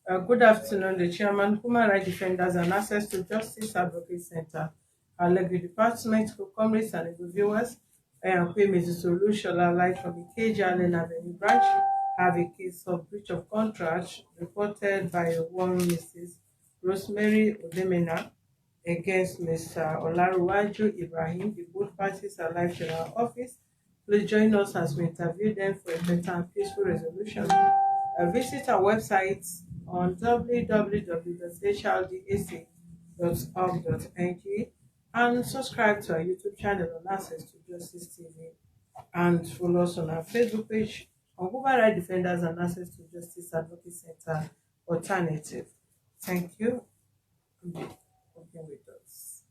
Good afternoon, the Chairman, Human Rights Defenders and Access to Justice Advocate Center, our legal department, comrades and viewers. I am Queen Mrs. Shola Light from the KJ Allen Avenue branch. Have a case of breach of contract reported by one Mrs. Rosemary Odomena against Mr. Ola Ibrahim. The both parties are live in our office. Please join us as we interview them for a better and peaceful resolution. Visit our website on www.hdac.org.ng and subscribe to our YouTube channel on Access to Justice TV and follow us on our Facebook page on Human Rights Defenders and Access to Justice Advocate Center Alternative. Thank you for being with us.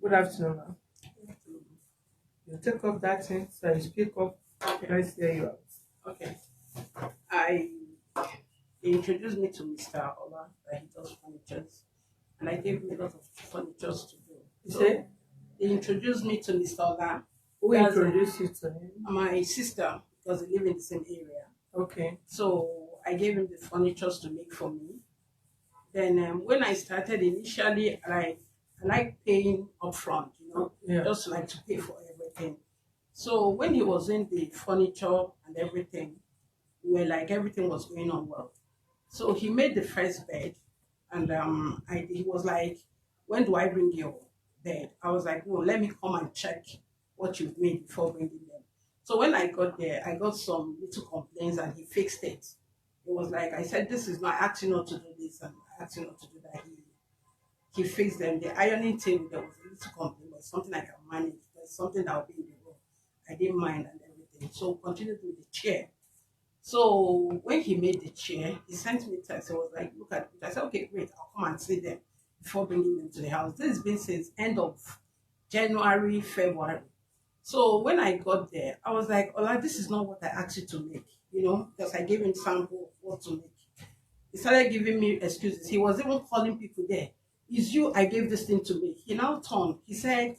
Good afternoon, ma'am. You take up that thing so you speak up. Let's hear you out. Okay. I He introduced me to Mr. Ola that he does furnitures, and I gave him a lot of furnitures to do. You So say they introduced me to Mr. Ola. who That's introduced you to him? my sister because they live in the same area. Okay. So I gave him the furnitures to make for me. Then when I started initially, I like paying upfront, Yeah. just like to pay for everything. So when he was in the furniture and everything, where like everything was going on well. So he made the first bed, and he was like, "When do I bring your bed?" I was like, "No, let me come and check what you've made before bringing them." So when I got there, I got some little complaints, and he fixed it. It was like I said, "This is not I asked you not to do this, and I asked you not to do that." He fixed them. The ironing table, there was a little complaint, but something I can manage. There's something that will be in the room. I didn't mind and everything. So continued with the chair. So when he made the chair, he sent me text. I was like, "Look at it." I said, "Okay, great. I'll come and see them before bringing them to the house." This has been since end of January, February. So when I got there, I was like, "Ola, this is not what I asked you to make," because I gave him sample of what to make. He started giving me excuses. He was even calling people there. "It's you I gave this thing to make." He now turned. He said,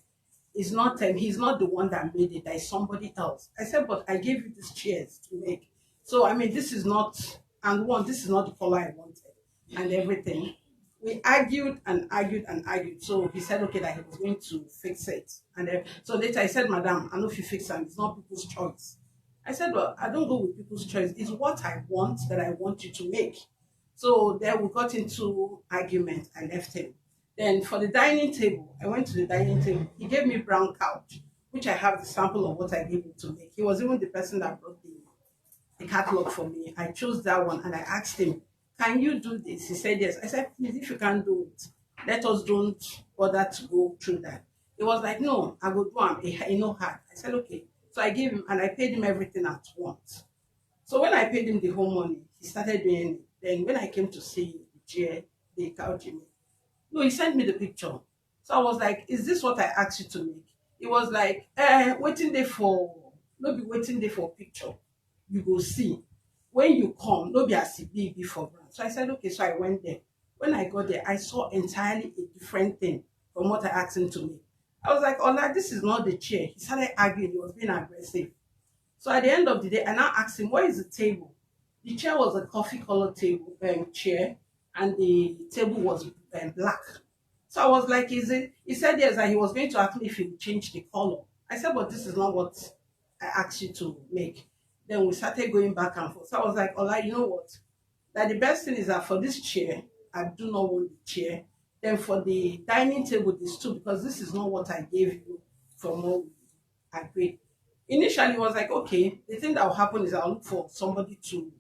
he's not the one that made it, there's somebody else. I said, "But I gave you these chairs to make. So I mean, this is not, and one, this is not the color I wanted, and everything." We argued and argued and argued. So he said, okay, that he was going to fix it. And then, so later I said, "Madam, I know if you fix it, it's not people's choice." I said, "Well, I don't go with people's choice. It's what I want that I want you to make." So then we got into argument. I left him. Then for the dining table, I went to the dining table. He gave me brown couch, which I have the sample of what I gave him to make. He was even the person that brought the catalog for me. I chose that one and I asked him, "Can you do this?" He said yes. I said, "Please, if you can't do it, let us don't bother to go through that." He was like, "No, I will do hard." I said, "Okay." So I gave him and I paid him everything at once. So when I paid him the whole money, he started doing it. Then when I came to see the chair, the couch, no, he sent me the picture. So I was like, "Is this what I asked you to make?" It was like, waiting there for, no be waiting there for picture. You go see. When you come, no be as it be for brand. So I said, okay, so I went there. When I got there, I saw entirely a different thing from what I asked him to make. I was like, "Oh, no, this is not the chair." He started arguing, he was being aggressive. So at the end of the day, I now asked him, "What is the table?" The chair was a coffee color table chair, and the table was black. So I was like, "Is it?" He said yes, and he was going to ask me if he would change the color. I said, "But this is not what I asked you to make." Then we started going back and forth. So I was like, "Ola, you know what? That the best thing is that for this chair, I do not want the chair. Then for the dining table, this too, because this is not what I gave you from what we agreed." Initially, it was like, okay, the thing that will happen is I'll look for somebody to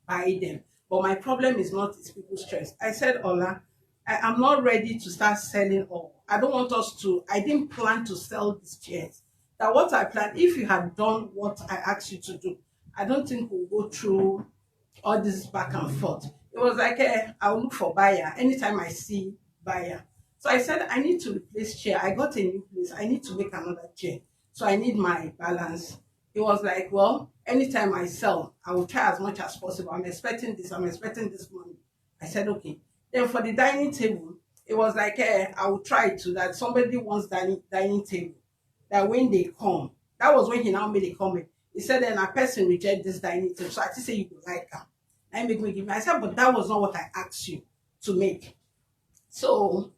buy them. But my problem is not it's people's choice. I said, "Ola, I am not ready to start selling all. I don't want us to, I didn't plan to sell these chairs. That what I planned, if you had done what I asked you to do, I don't think we'll go through all this back and forth." It was like, I'll look for buyer anytime I see buyer. So I said, "I need to replace chair. I got a new place. I need to make another chair. So I need my balance." It was like, "Well, anytime I sell, I will try as much as possible. I'm expecting this money." I said, "Okay." Then for the dining table, it was like, I will try to that somebody wants dining table. That when they come, that was when he now made a comment. He said, then a person reject this dining table. So I just say you go like her. I make me give me. I said, but that was not what I asked you to make. So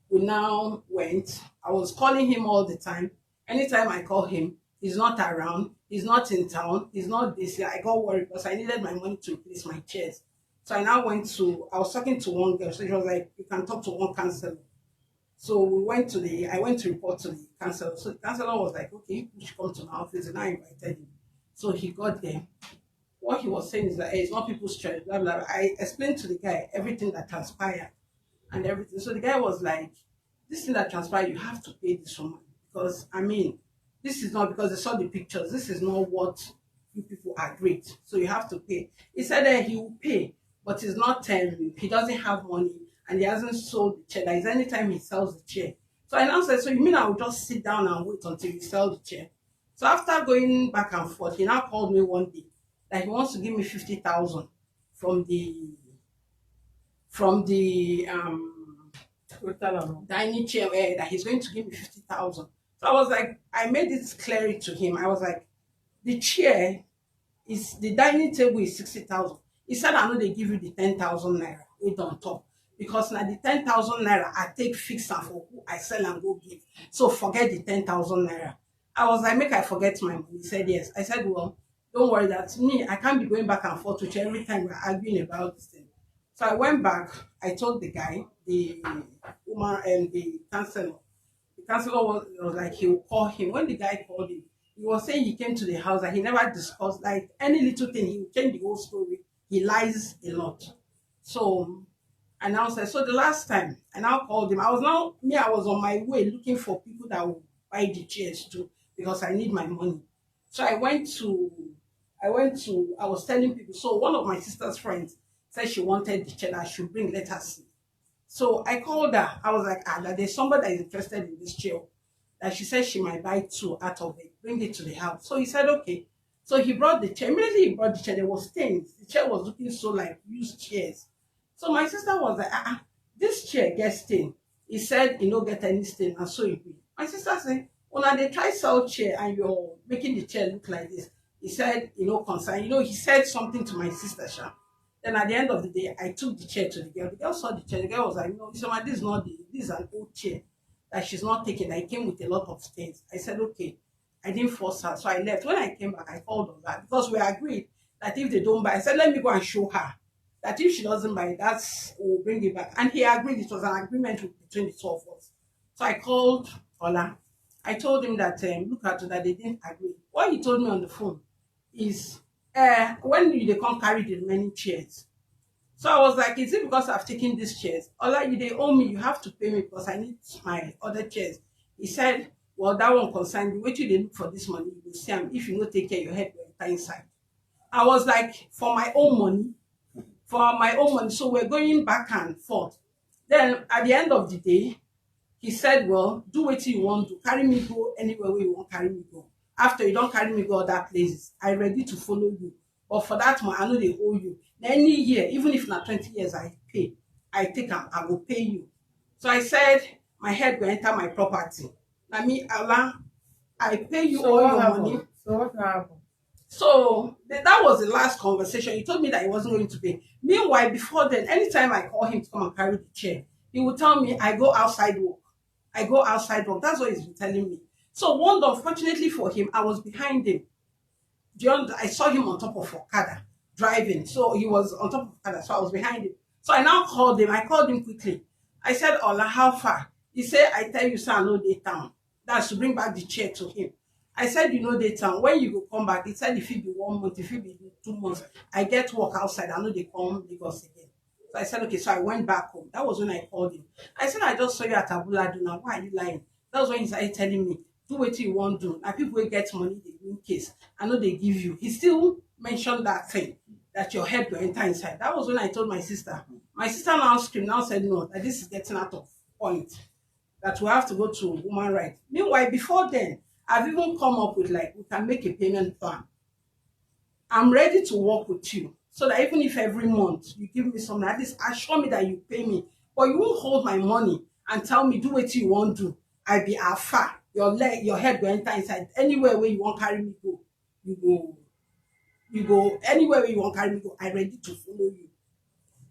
we now went. I was calling him all the time. Anytime I call him, he's not around. He's not in town. He's not this year. I got worried because I needed my money to replace my chairs. So I now went to, I was talking to one girl. So she was like, you can talk to one counselor. So I went to report to the counselor. So the counselor was like, okay, you should come to my office. And I invited him. So he got there. What he was saying is that hey, it's not people's choice, blah, blah. I explained to the guy everything that transpired and everything. So the guy was like, this thing that transpired, you have to pay this woman. Because, I mean, this is not because they saw the pictures. This is not what you people agreed. So you have to pay. He said that he will pay, but it's not, he doesn't have money and he hasn't sold the chair. That is anytime he sells the chair. So I now said, so you mean I will just sit down and wait until you sell the chair? So after going back and forth, he now called me one day that he wants to give me 50,000 from the Total amount. dining chair that he's going to give me 50,000. So I was like, I made it clear to him. I was like, the chair is the dining table is 60,000. He said, I know they give you the 10,000 naira with on top. Because now the 10,000 naira I take fix am for who I sell and go give. So forget the 10,000 naira. I was like, make I forget my money. He said yes. I said, well, don't worry, that's me. I can't be going back and forth with you every time we're arguing about this thing. So I went back. I told the guy, the woman, and the counselor. The counselor was like, he will call him. When the guy called him, he was saying he came to the house and he never discussed, like any little thing, he would change the whole story. He lies a lot. So I now said, so the last time I now called him, I was on my way looking for people that would buy the chairs too because I need my money. So I was telling people. So one of my sister's friends said she wanted the chair that I should bring, let her see. So I called her. I was like, that there's somebody that is interested in this chair. That she said she might buy two out of it, bring it to the house. So he said, okay. So he brought the chair. Immediately he brought the chair, there was stains. The chair was looking so like used chairs. So my sister was like, this chair gets stain. He said, you don't get any stain, and so it be. My sister said, well, now they try sell chair and you're making the chair look like this. He said, concern. He said something to my sister, Sha. Then at the end of the day, I took the chair to the girl. The girl saw the chair. The girl was like, no, this is not this is an old chair that she's not taking. That it came with a lot of stains. I said, okay. I didn't force her. So I left. When I came back, I called on that because we agreed that if they don't buy, I said, let me go and show her that if she doesn't buy, we'll bring it back. And he agreed. It was an agreement between the two of us. So I called Ola. I told him that, look at that they didn't agree. What he told me on the phone is, when they come carry the remaining chairs. So I was like, is it because I've taken these chairs? Ola, they owe me, you have to pay me because I need my other chairs. He said, well, that one concerned you. Wait till they look for this money, you will see them. If you don't take care, your head will enter inside. I was like, for my own money. So we're going back and forth. Then at the end of the day, he said, well, do what you want to. Carry me go anywhere where you want carry me go. After you don't carry me go other places, I'm ready to follow you. But for that one, I know they owe you. Any year, even if not 20 years, I pay. I will pay you. So I said, my head will enter my property. I mean, Allah, I pay you all your money. So what happened? So that was the last conversation. He told me that he wasn't going to pay. Meanwhile, before then, anytime I call him to come and carry the chair, he would tell me, I go outside work. That's what he's been telling me. So one day, unfortunately for him, I was behind him. I saw him on top of Okada driving. So he was on top of Okada, so I was behind him. So I now called him. I called him quickly. I said, Ola, how far? He said, I tell you, sir, I know the town. That's to bring back the chair to him. I said, you know the town. When you go come back, he said, if it be 1 month, if it be 2 months, I get work outside. I know they come Lagos again. So I said, okay, so I went back home. That was when I called him. I said, I just saw you at Abuladu now. Why are you lying? That was when he started telling me, do what you want to do. Now people will get money, they win case. I know they give you. He still mentioned that thing, that your head will enter inside. That was when I told my sister. My sister now screamed, now said, no, that this is getting out of point. That we have to go to human rights. Meanwhile, before then, I've even come up with like, we can make a payment plan. I'm ready to work with you. So that even if every month you give me something, at least assure me that you pay me. But you won't hold my money and tell me, do what you want to do. I be afar. Your head will enter inside. Anywhere where you want carry me go, you go You go anywhere you want carry me go, I'm ready to follow you.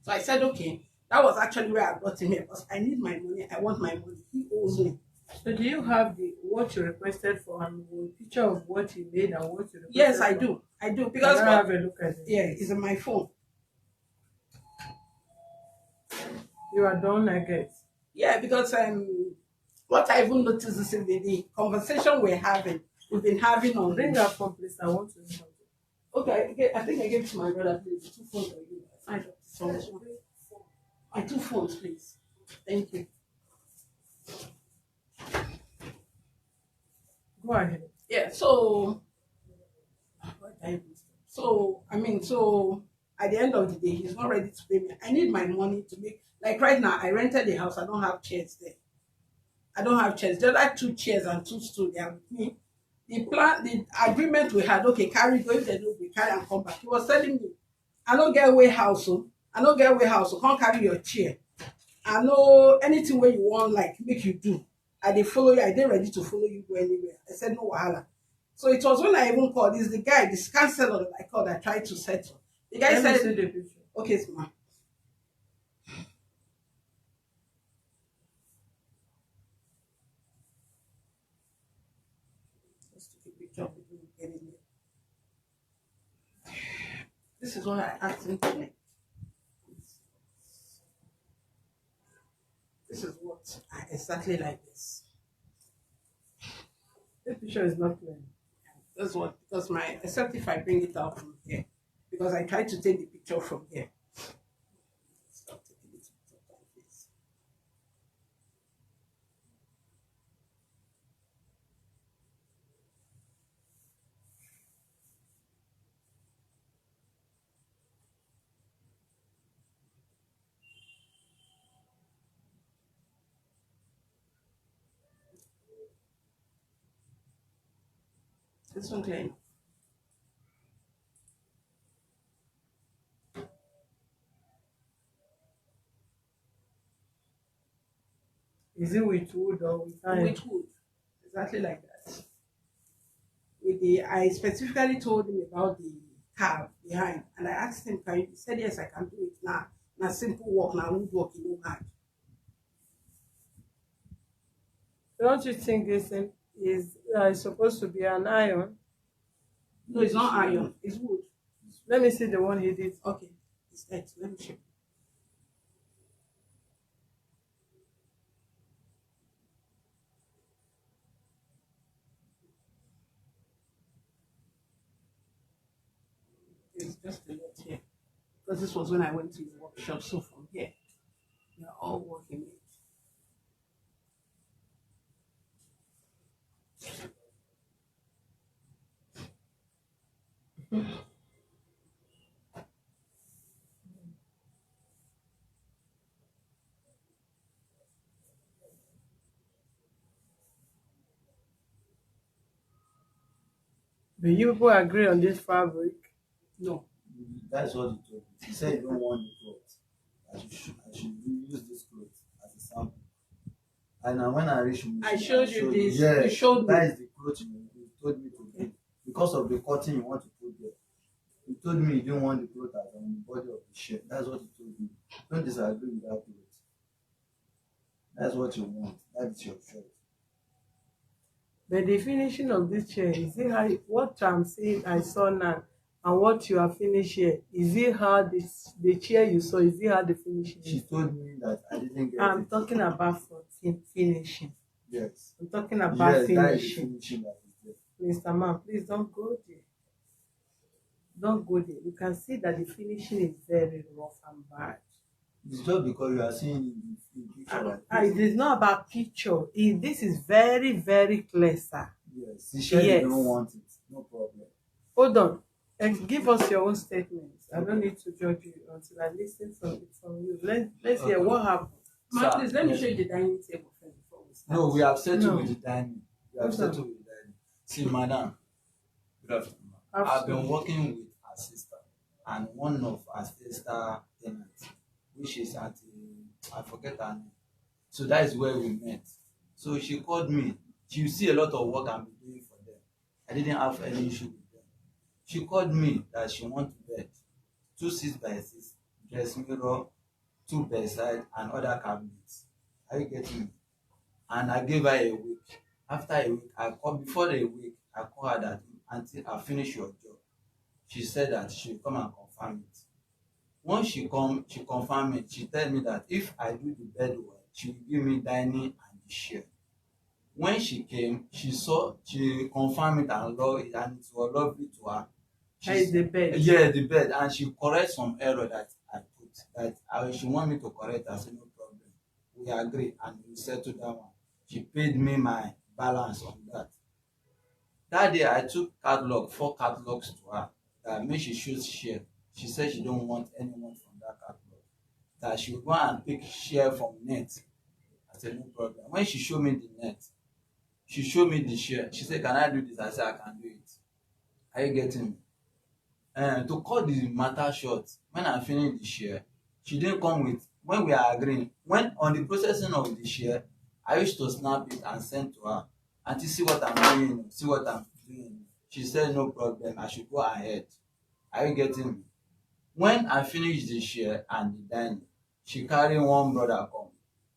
So I said, okay. That was actually where I got him here because I need my money. I want my money. He owes me. So do you have the what you requested for and a picture of what you made and what you requested Yes, I for? do. I do. Can Because I what? have a look at it? Yeah, it's on my phone. You are done, I guess. Yeah, because what I even noticed is in the conversation we've been having on. Bring that phone, please. I want to know something. Okay, I think I gave it to my brother, please. Two phones are you. I don't. My two phones, please. Thank you. Go ahead. Yeah, so so at the end of the day, he's not ready to pay me. I need my money to make, like right now, I rented the house, I don't have chairs there. I don't have chairs. There are two chairs and two stools there with me. The agreement we had, okay, carry go if they don't we carry and come back. He was telling me, I don't get away house, so I don't get away house, so can't carry your chair. I know anything where you want, like make you do. I did follow you, I did ready to follow you go anywhere. I said no wahala. So it was when I even called, this the guy, this counselor that I called, I tried to settle. The guy Let me see said, the picture. okay, Sma. Let's take a picture of it when we get in there. This is what I asked him to make. This is what exactly like this. This picture is not clear. That's what, because except if I bring it out from here, because I tried to take the picture from here. Stop taking it like this. This one clean. Is it with wood or with iron? With wood, exactly like that. With the, I specifically told him about the carve behind, and I asked him, can you? He said yes, I can do it now. Now simple work, now woodwork, you know hard. Don't you think this thing is supposed to be an iron? No, it's not iron, it's wood. Let me see the one he did. Okay, it's X. Let me show you. It's just a lot here. Because this was when I went to the workshop, so from here, we are all working it. Do you people agree on this fabric? No. That's what he told me. He said he don't want the clothes. I should use this clothes as a sample. And when I reached home, I showed you this. Yeah, You showed me. that is the clothes you told me to get. Because of the cotton you want to put there. He told me you didn't want the clothes as on the body of the shirt. That's what he told me. Don't disagree with that clothes. That's what you want. That's your choice. But the finishing of this chair, is it how what I'm saying I saw now and what you have finished here? Is it how the chair you saw, is it how the finishing She is? told me that I didn't get I'm it. talking about finishing. Yes. I'm talking about Yes, that is the finishing. finishing that is there. Mr. Man, please don't go there. Don't go there. You can see that the finishing is very rough and bad. It's just because you are seeing in picture like It is not about picture. This is very, very clear, sir. yes. She said Yes. you don't want it. No problem. Hold on. Give us your own statements. I don't need to judge you until I listen from it from you. Let's hear what happened. Ma, Sir, please let me yes. show you the dining table first before we start. No, we have settled No. with the dining. We have Okay. settled with the dining. See, madam, good afternoon. I've Absolutely. been working with her sister and one of her sister tenants, which is at I forget her name. So that is where we met. So she called me. She see a lot of work I'm doing for them. I didn't have any issue with them. She called me that she want to bed, 2 6 by 6, dressing mirror, 2 bedside, and other cabinets. Are you getting me? And I gave her a week. After a week, I called before a week, I called her that until I finish your job. She said that she will come and confirm it. Once she confirmed it. She tell me that if I do the bed well, she will give me dining and the share. When she came, she confirmed it and love it, and it was lovely to her. How is the bed? Yeah, the bed, and she correct some error that I put. She want me to correct. I said no problem. We agree and we settle that one. She paid me my balance on that. That day I took 4 catalogs to her that make she choose share. She said she don't want anyone from that catalog. That she will go and pick share from net. I said no problem. When she showed me the net, she showed me the share. She said, "Can I do this?" I said, "I can do it." Are you getting me? To cut the matter short, when I finished the share, she didn't come with when we are agreeing. When on the processing of the share, I used to snap it and send to her. "Aunty, see what I'm doing, see what I'm doing." She said, "No problem, I should go ahead." Are you getting me? When I finished the share and the dining, she carried one brother come.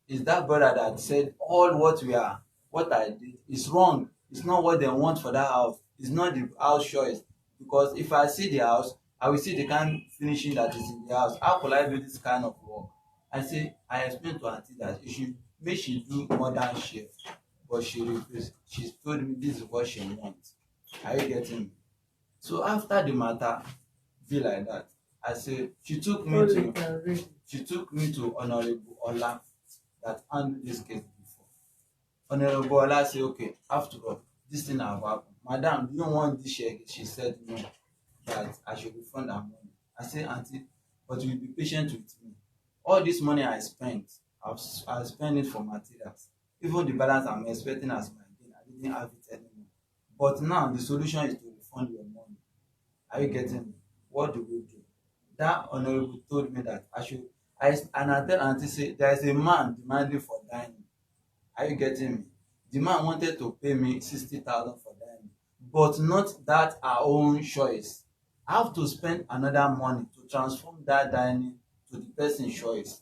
It's that brother that said all what I did is wrong. It's not what they want for that house. It's not the house choice. Because if I see the house, I will see the kind of finishing that is in the house. How could I do this kind of work? I explained to auntie that she do modern share, but she refused. She told me this is what she wants. Are you getting me? So after the matter be like that, I say she took me to Honorable Ola that handled this case before. Honorable Ola say, "Okay, after all, this thing have happened. Madam, do you want this share?" She said no, that I should refund her money. I say, "Auntie, but you will be patient with me. All this money I spent, I spent it for materials. Even the balance I'm expecting as my gain, I didn't have it anymore. But now the solution is to refund your money. Are you getting me? What do we do?" That honorable told me that and I tell auntie say there is a man demanding for dining. Are you getting me? The man wanted to pay me 60,000 for dining, but not that our own choice. I have to spend another money to transform that dining to the person's choice.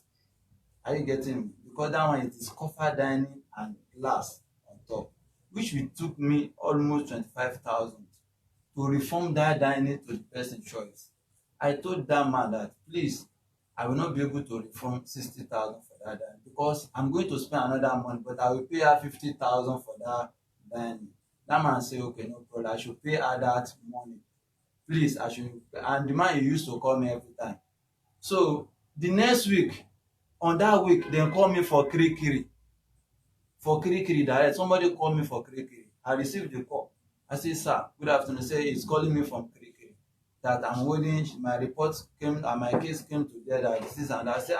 Are you getting me? Because that one it is covered dining and glass on top, which will took me almost 25,000 to reform that dining to the person's choice. I told that man that please, I will not be able to reform 60,000 for that dining because I'm going to spend another money, but I will pay her 50,000 for that dining. That man say, "Okay, no problem. I should pay her that money. Please, I should." And the man he used to call me every time. So the next week, on that week, they call me for Kirikiri. For Kirikiri direct. Somebody called me for Kirikiri. I received the call. I say, "Sir, good afternoon." Say he's calling me from Kirikiri. That I'm waiting. My report came and my case came together. This is and I say,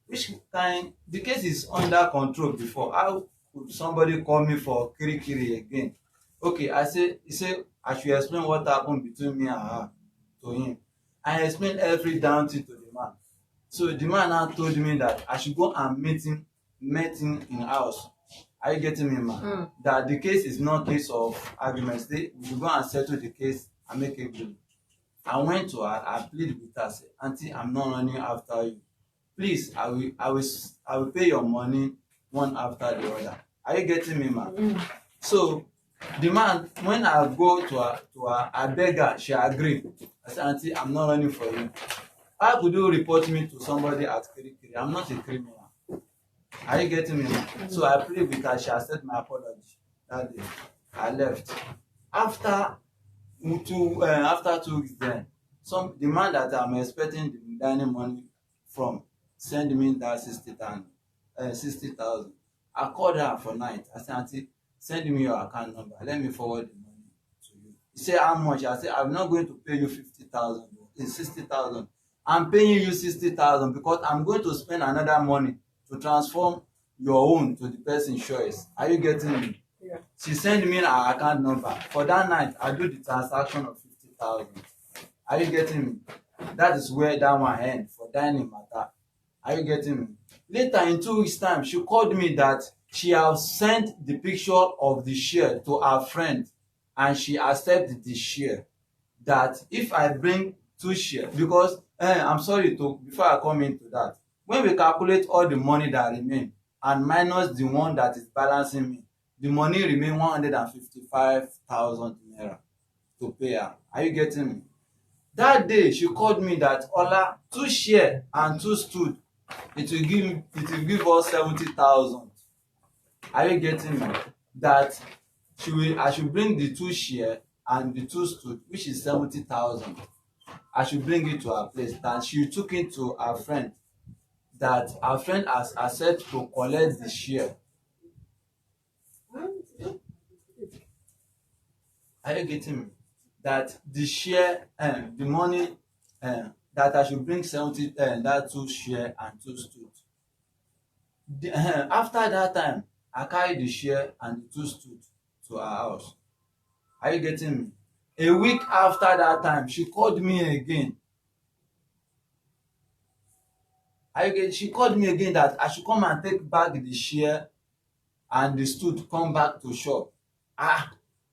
which kind? The case is under control before. How could somebody call me for Kirikiri again? Okay, he said I should explain what happened between me and her to him. I explained every down thing to the man. So the man now told me that I should go and meet him in house. Are you getting me, man? That the case is not case of arguments. We should go and settle the case amicably. I went to her, I pleaded with her, say, "Auntie, I'm not running after you. Please, I will pay your money one after the other." Are you getting me, man? So the man, when I go to her, I beg her, she agreed. I said, "Auntie, I'm not running for you. How could you report me to somebody at Kirikiri? I'm not a criminal." Are you getting me? So I plead with her. She accepted my apology that day. I left. After 2 weeks, then the man that I'm expecting the dining money from send me that 60,000. 60,000. I called her for night. I said, "Auntie, send me your account number. Let me forward the money to you." He said, "How much?" I said, "I'm not going to pay you 50,000. It's 60,000. I'm paying you 60,000 because I'm going to spend another money to transform your own to the person's choice." Are you getting me? Yeah. She sent me her account number. For that night, I do the transaction of 50,000. Are you getting me? That is where that one end for dining matter. Are you getting me? Later in 2 weeks' time, she called me that she has sent the picture of the share to her friend and she accepted the share. that if I bring 2 shares, because I'm sorry to before I come into that, when we calculate all the money that remain and minus the one that is balancing me, the money remain 155,000 naira to pay her. Are you getting me? That day she called me that Ola, 2 share and 2 stood, it will give us 70,000. Are you getting me? That I should bring the 2 share and the 2 stood, which is 70,000. I should bring it to her place. That she took it to her friend. That her friend has accepted to collect the share. Are you getting me? That the share, the money, that I should bring 70, that 2 share and 2 stood. After that time, I carried the share and the 2 stood to her house. Are you getting me? A week after that time, she called me again. She called me again that I should come and take back the share and the stood come back to shop.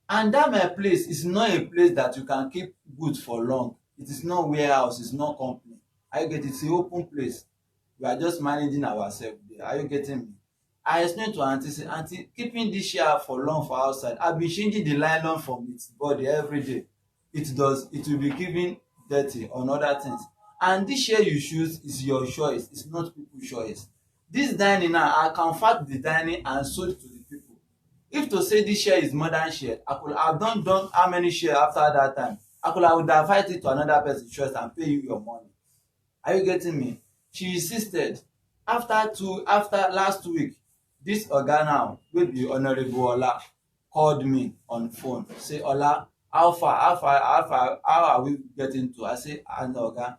And that my place is not a place that you can keep goods for long. It is not warehouse, it's not company. It's an open place. We are just managing ourselves there. Are you getting me? I explained to aunty, say, aunty, keeping this share for long for outside, I've been changing the nylon from its body every day. It will be giving dirty on other things. And this share you choose is your choice, it's not people's choice. This dining now, I can fact the dining and sold to the people. If to say this share is modern share, I could have done how many share after that time? I could have divide it to another person's choice and pay you your money. Are you getting me? She insisted. After last week, this oga now wey be Honorable Ola called me on phone, say, Ola, how are we getting to? I say, and oga,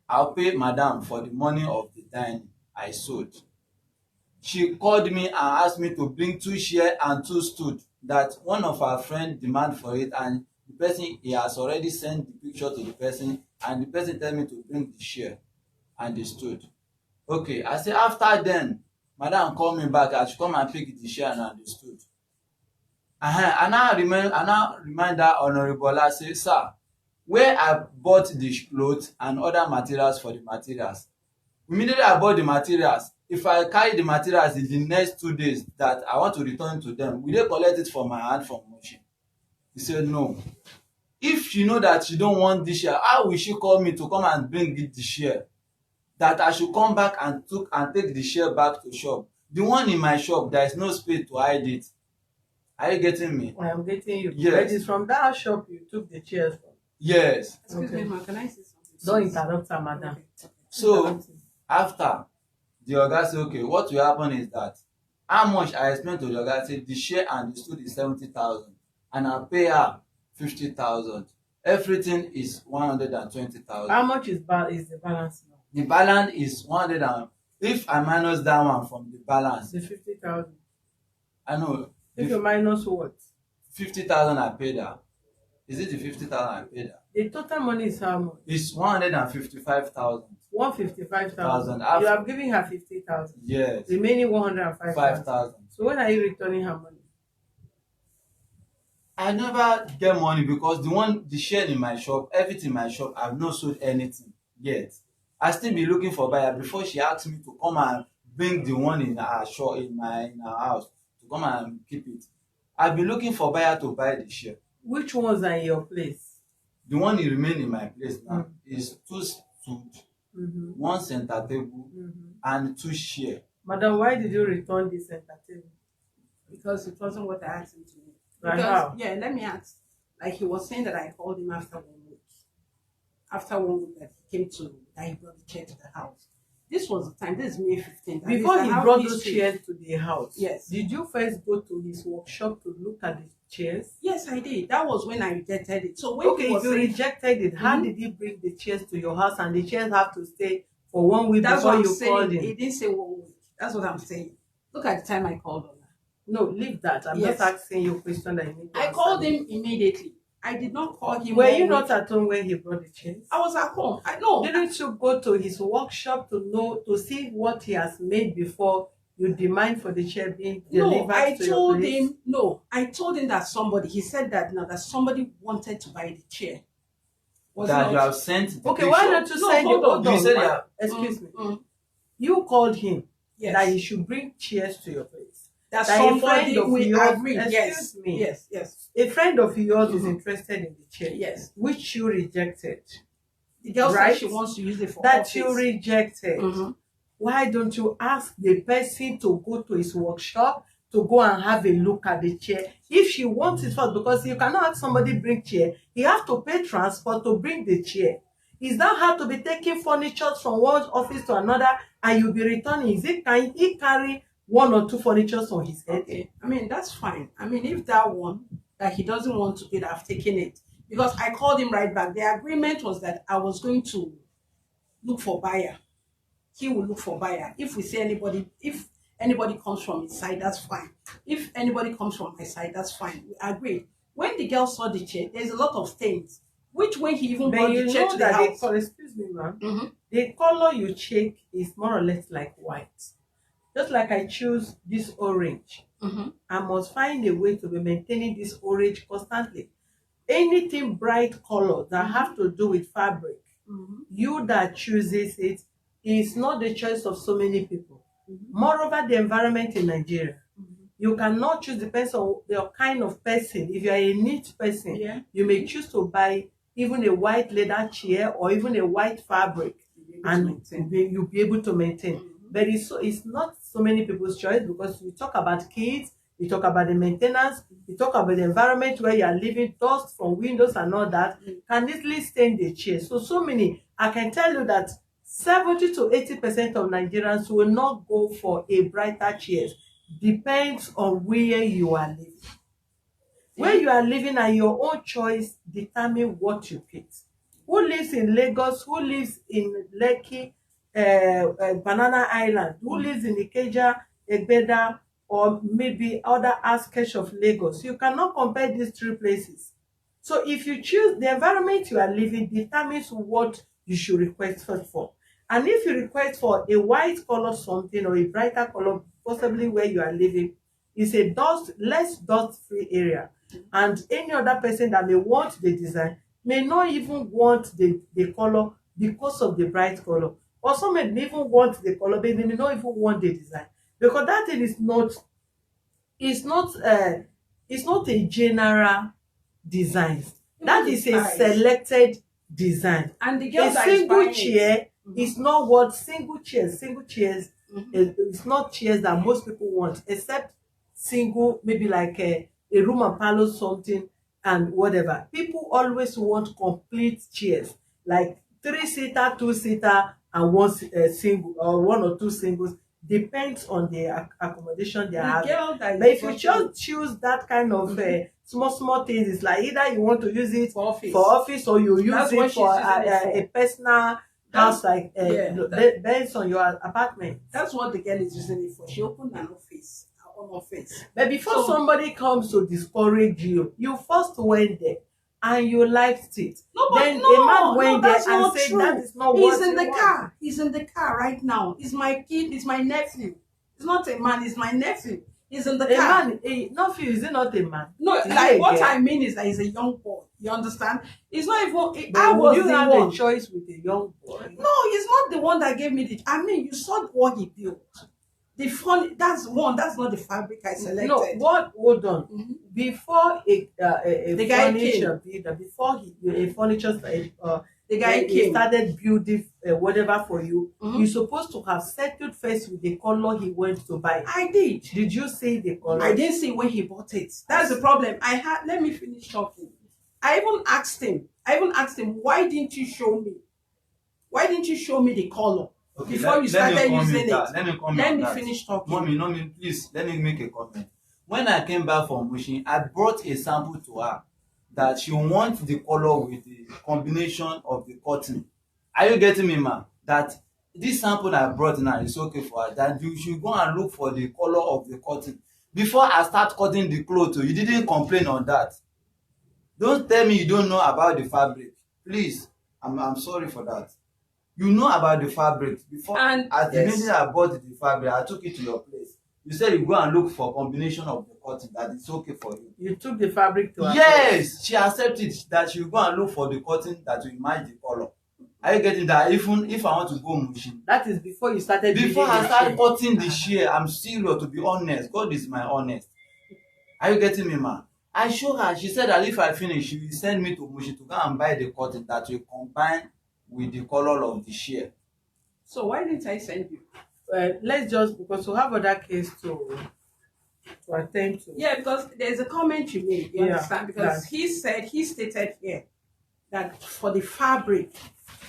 I'll pay madam for the money of the dining I sold. She called me and asked me to bring 2 share and 2 stood, that one of her friend demand for it, and the person, he has already sent the picture to the person, and the person tell me to bring the share and the stood. Okay, I say after then, madam call me back, I should come and pick the share and the stood. I now remind that Honorable Ola, say, sir, where I bought the cloth and other materials for the materials, immediately I bought the materials, if I carry the materials in the next 2 days that I want to return to them, will they collect it from my hand from machine? He said no. If she know that she don't want this share, how will she call me to come and bring it the share? That I should come back and take the share back to shop. The one in my shop, there is no space to hide it. Are you getting me? I am getting you. Yes. But it's from that shop you took the chairs from. Yes. Excuse me, ma, can I say something? Don't interrupt her, madam. Okay. So after, the oga say, okay, what will happen is that how much I explained to the oga, say the share and the stood is 70,000 and I pay her 50,000. Everything is 120,000. How much is the balance now? The balance is 100 and if I minus that one from the balance, The 50,000. I know. If you minus what? 50,000 I paid her. Is it the 50,000 I paid her? The total money is how much? It's 155,000. 155,000. After- You have given her 50,000. Yes. Remaining 105,000. 5,000. So when are you returning her money? I never get money because the share in my shop, everything in my shop, I've not sold anything yet. I still be looking for buyer before she asked me to come and bring the one in her shop in her house to come and keep it. I've been looking for buyer to buy the share. Which ones are in your place? The one that remain in my place now is 2 stood, 1 center table, and 2 share. Madam, why did you return this center table? Because it wasn't what I asked him to do. Like Because, how? yeah, let me ask. Like he was saying that I called him after 1 week. After 1 week that he came to, that he brought the chair to the house. This was the time, this is May 15th. and Before it's he the house brought those history. chairs to the house, Yes. did you first go to his workshop to look at the chairs? Yes, I did. That was when I rejected it. So when he Okay, was if you saying, rejected it, how did he bring the chairs to your house and the chairs have to stay for 1 week that's before what I'm you called saying. him? He didn't say 1 week. That's what I'm saying. Look at the time I called on her. No, leave that. I'm Yes. just asking you a question that you need to I answer called me. him immediately. I did not call him. Were 1 you week. not at home when he brought the chairs? I was at home. I know. Didn't you go to his workshop to see what he has made before you demand for the chair being delivered No, I to your told place? him. No, I told him that somebody. He said that now that somebody wanted to buy the chair. Was it that you not? have sent the Okay, picture. why don't you No, send hold the on. You said man, yeah. excuse me. Mm. You called him Yes. that he should bring chairs to your place. That That a somebody friend of we yours, agree. excuse Yes. me. Yes. A friend of yours is Mhm. interested in the chair, Yes. which you rejected. The girl Right? said she wants to use it for That office. you rejected. Mhm. Why don't you ask the person to go to his workshop to go and have a look at the chair if she wants it first? Because you cannot have somebody bring chair, you have to pay transport to bring the chair. Is that how to be taking furniture from one office to another and you'll be returning? Is it, can he carry one or two furnitures on his head? Okay, I mean that's fine. I mean if that one that he doesn't want to pay, I've taken it because I called him right back. The agreement was that I was going to look for buyer. He will look for buyer. If we see anybody, if anybody comes from his side, that's fine. If anybody comes from my side, that's fine. We agreed. When the girl saw the chair, there's a lot of stains. Which when he even But brought you the chair know to the that the house. color, excuse me, ma'am, Mhm. the color you check is more or less like white. Just like I choose this orange, Mhm. I must find a way to be maintaining this orange constantly. Anything bright color that have to do with fabric, Mhm. you that chooses it is not the choice of so many people. Mhm. Moreover, the environment in Nigeria, Mhm. you cannot choose, depends on your kind of person. If you are a neat person, Yeah. you may choose to buy even a white leather chair or even a white fabric, and you'll be able to maintain. Mhm. But it's not so many people's choice, because you talk about kids, you talk about the maintenance, you talk about the environment where you are living, dust from windows and all that can easily stain the chair. So many, I can tell you that 70 to 80% of Nigerians will not go for a brighter chairs. Depends on where you are living. Where you are living and your own choice determine what you pick. Who lives in Lagos? Who lives in Lekki, Banana Island? Who lives in Ikeja, Egbeda, or maybe other outskirts of Lagos? You cannot compare these three places. So if you choose, the environment you are living determines what you should request first for. And if you request for a white color something or a brighter color, possibly where you are living, is a less dust free area, and any other person that may want the design may not even want the color because of the bright color, or some may even want the color but they may not even want the design, because that thing is not, it's not it's not a general design. That is a selected design. And the girl A that is single buying chair is not what single chairs Mhm. it's not chairs that most people want, except single, maybe like a room and parlour something and whatever. People always want complete chairs, like 3-seater, 2-seater, and one single, or one or two singles, depends on the accommodation they are having. girl that is But if you brought just choose that kind of small things, it's like either you want to use it for office. or you use That's what it she's for using it for. a personal house, like based on your apartment. That's what the girl is using it for. She opened an office, her own office. But before somebody comes to discourage you, you first went there and you liked it. No, but then a man went there that's and not said true. that is not He's what in you the want. car. He's in the car right now. He's my kid. He's my nephew. He's not a man. He's my nephew. He's in the car. A nephew, is he not a man? No, Is like he a what girl? I mean is that he's a young boy. You understand? He's not even. But I was you the have one. a choice with a young boy. No, he's not the one that gave me the. I mean, you saw what he built. The fun. That's one. That's not the fabric I selected. No, what? Hold on. Mhm. Before a The guy furniture builder, before a furniture The guy he came. started building whatever for you, Mhm. you're supposed to have settled first with the color he went to buy. I did. Did you see the color? I didn't see when he bought it. That's the problem. Let me finish talking. I even asked him, why didn't you show me? Why didn't you show me the color before you started using it? Let me finish talking. Mommy, please, let me make a comment. When I came back from Mushin, I brought a sample to her that she wants the color with the combination of the cotton. Are you getting me, ma? That this sample I brought now is okay for her. That you should go and look for the color of the cotton. Before I start cutting the cloth, you didn't complain on that. Don't tell me you don't know about the fabric. Please, I'm sorry for that. You know about the fabric before. And as the minute I bought the fabric, I took it to your place. You said you go and look for combination of the cotton that is okay for you. You took the fabric to her. Yes, she accepted that she will go and look for the cotton that will match the color. Are you getting that? Even if I want to go Mushin, That is before you started. before I building the start chair. cutting the share, I'm serious, to be honest. God is my honest. Are you getting me, man? I showed her. She said that if I finish, she will send me to Mushin to go and buy the cotton that will combine with the color of the share. So why didn't I send you? Let's just, because we have other case to attend to. Yeah, because there's a comment you made. You Yeah, understand? Because he stated here that for the fabric,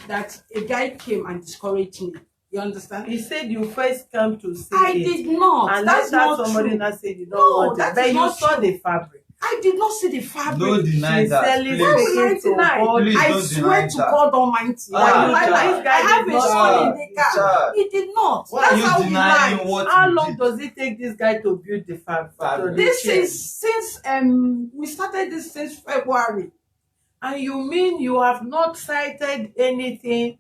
that a guy came and discouraged me. You understand? He said you first come to see I it. did not. And That's later not somebody true. now said you don't No, want it. that But is you not saw true. the fabric. I did not see the fabric. No deny She's that. selling Please. Why fake would I it to deny? God. Please I don't swear deny to that. God Almighty. Ah, I, this I guy have did a not son do in the that. car. He did not. Why That's are how you he denying lies. what How you long did? does it take this guy to build the fabric? Fabric. This is since we started this since February. And you mean you have not cited anything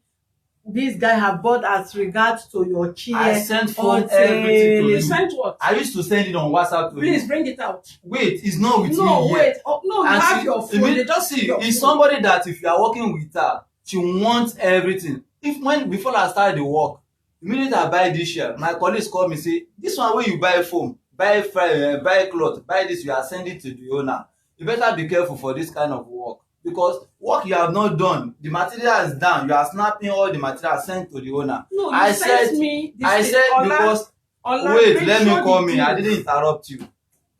this guy have bought as regards to your chair? I sent phone everything to You you. sent what? I used to send it on WhatsApp to Please you. bring it out. Wait, it's not with me No, yet. wait. Oh, no, you And have see, your phone. They just see, your it's phone. somebody that if you are working with her, she wants everything. Before I start the work, immediately I buy this share, my colleagues call me say, this one where you buy foam, buy cloth, buy this, you are sending to the owner. You better be careful for this kind of work, because work you have not done, the material is down, you are snapping all the material sent to the owner. No, you I sent said, me this I thing. said Ola, because Ola, wait, make let me sure call the me. I deals. didn't interrupt you.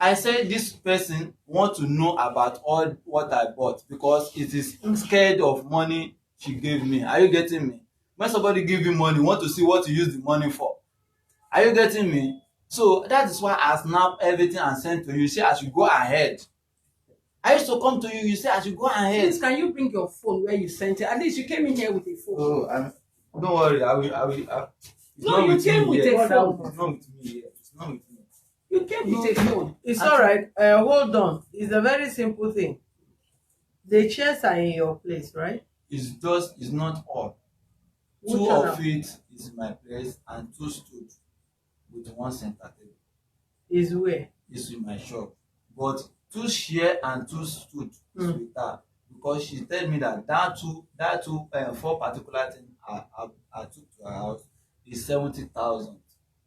I said this person want to know about all what I bought because it is scared of money she gave me. Are you getting me? When somebody give you money, you want to see what you use the money for. Are you getting me? So that is why I snap everything and send to you. You say I should go ahead. I used to come to you. You say I should go ahead. Please, can you bring your phone where you sent it? At least you came in here with a phone. Oh, don't worry. I will. It's No, not you with came me with yet. a phone. It's not with me yet. It's not with me. You came with a phone. It's all right. Hold on. It's a very simple thing. The chairs are in your place, right? It's not all. Which Two one of are- it is in my place and two stood with one center table. Is where? Is in my shop. But two share and two stood is with her because she tell me that two four particular thing I took to her house is 70,000.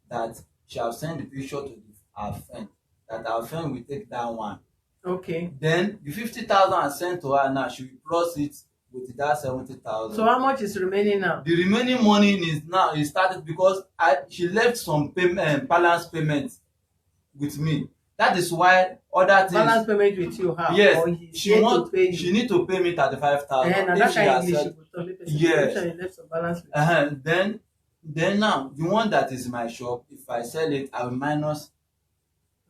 That she have sent the picture to her friend. That our friend will take that one. Okay. Then the 50,000 I sent to her now, she will plus it with that 70,000. So how much is remaining now? The remaining money is started because she left some balance payment with me. That is why other things. Balance payment with you, how? Yes, Or she need to pay me 35,000. And that kind English you go talk. Yes. You left some balance with Then now the one that is in my shop, if I sell it, I will minus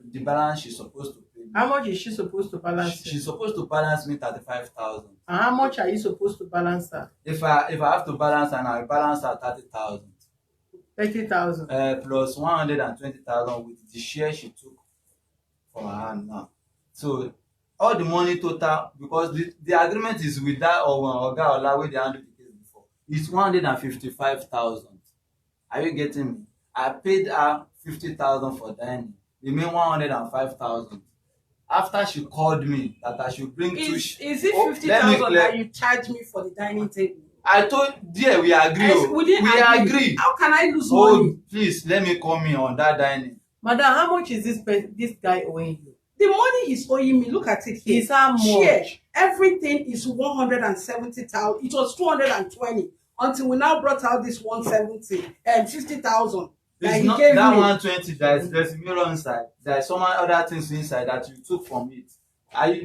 the balance she's supposed to pay me. How much is she supposed to balance? She's supposed to balance me 35,000. And how much are you supposed to balance her? If I have to balance her, I will balance her 30,000. 30,000. Plus 120,000 with the share she took from her hand now. So all the money total, because the agreement is with that Oga Ola wey dey handle the case before, it's 155,000. Are you getting me? I paid her 50,000 for dining, remain 105,000. After she called me that I should bring two. Is it 50,000 that you charge me for the dining table? I told dear we agree. We agree. How can I lose money? Please let me come in on that dining. Madam, how much is this guy owing you? The money he's owing me, look at it here. Is how much? Share, everything is 170,000. It was 220 until we now brought out this 170 and 50,000. It's not that 120. There's a mirror inside. There's some other things inside that you took from it.